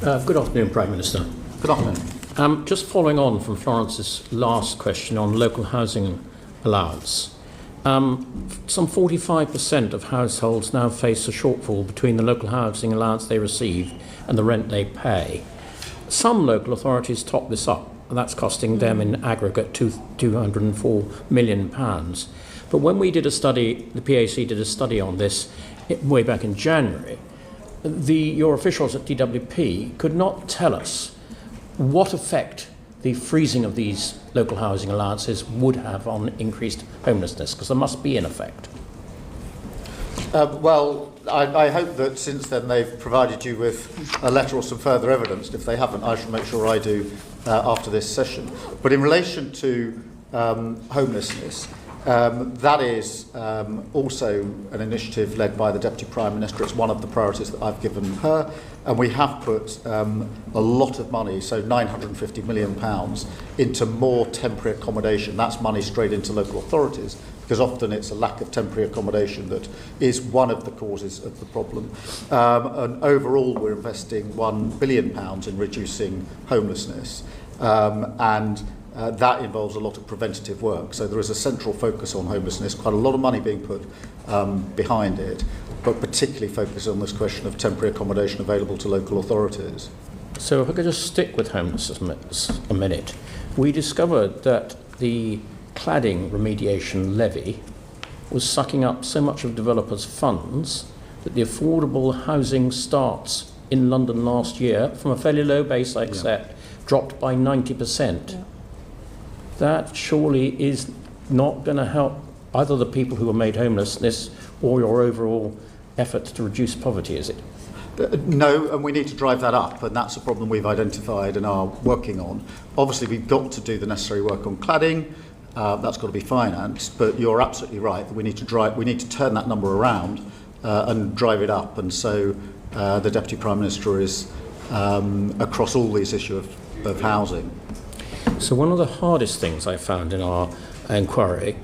Good afternoon, Prime Minister. Good afternoon. Just following on from Florence's last question on local housing allowance, some 45% of households now face a shortfall between the local housing allowance they receive and the rent they pay. Some local authorities top this up, and that's costing them in aggregate £204 million. But when we did a study, the PAC did a study on this way back in January, your officials at DWP could not tell us what effect the freezing of these local housing allowances would have on increased homelessness, because there must be an effect. I hope that since then they've provided you with a letter or some further evidence. If they haven't, I shall make sure I do after this session. But in relation to homelessness, that is also an initiative led by the Deputy Prime Minister. It's one of the priorities that I've given her, and we have put a lot of money, so £950 million, into more temporary accommodation. That's money straight into local authorities, because often it's a lack of temporary accommodation that is one of the causes of the problem. And overall, we're investing £1 billion in reducing homelessness, that involves a lot of preventative work. So there is a central focus on homelessness, quite a lot of money being put behind it, but particularly focused on this question of temporary accommodation available to local authorities. So if I could just stick with homelessness a minute. We discovered that the cladding remediation levy was sucking up so much of developers' funds that the affordable housing starts in London last year, from a fairly low base, I accept, dropped by 90%. Yeah. That surely is not going to help either the people who are made homeless or your overall effort to reduce poverty, is it? No, and we need to drive that up, and that's a problem we've identified and are working on. Obviously, we've got to do the necessary work on cladding. That's got to be financed, but you're absolutely right that we need to turn that number around and drive it up. And so the Deputy Prime Minister is across all these issues of housing. So one of the hardest things I found in our inquiry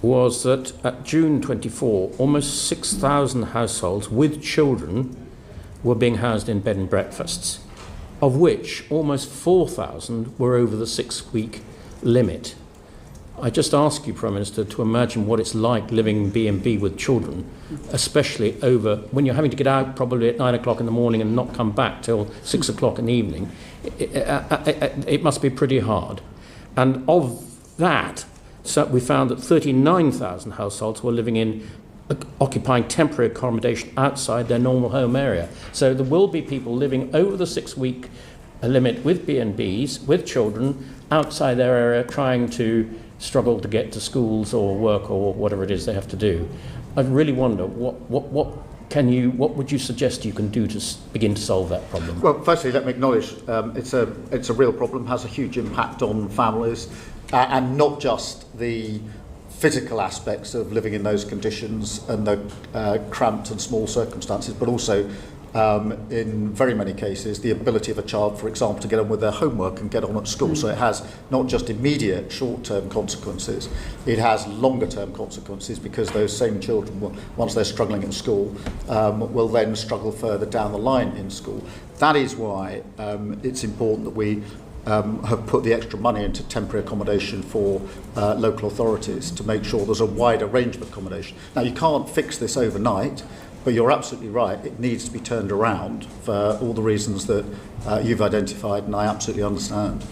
was that at June 24, almost 6,000 households with children were being housed in bed and breakfasts, of which almost 4,000 were over the 6-week limit. I just ask you, Prime Minister, to imagine what it's like living in B&B with children, especially over when you're having to get out probably at 9 o'clock in the morning and not come back till 6 o'clock in the evening. It must be pretty hard. And of that, so we found that 39,000 households were living in occupying temporary accommodation outside their normal home area. So there will be people living over the 6-week limit with B&Bs, with children, outside their area, trying to struggle to get to schools or work or whatever it is they have to do. I really wonder what would you suggest you can do to begin to solve that problem? Well, firstly, let me acknowledge it's a real problem, has a huge impact on families, and not just the physical aspects of living in those conditions and the cramped and small circumstances, but also in very many cases the ability of a child, for example, to get on with their homework and get on at school. So it has not just immediate short-term consequences, it has longer-term consequences, because those same children will, once they're struggling at school, will then struggle further down the line in school. That is why it's important that we have put the extra money into temporary accommodation for local authorities to make sure there's a wider range of accommodation. Now, you can't fix this overnight, but you're absolutely right, it needs to be turned around for all the reasons that you've identified, and I absolutely understand.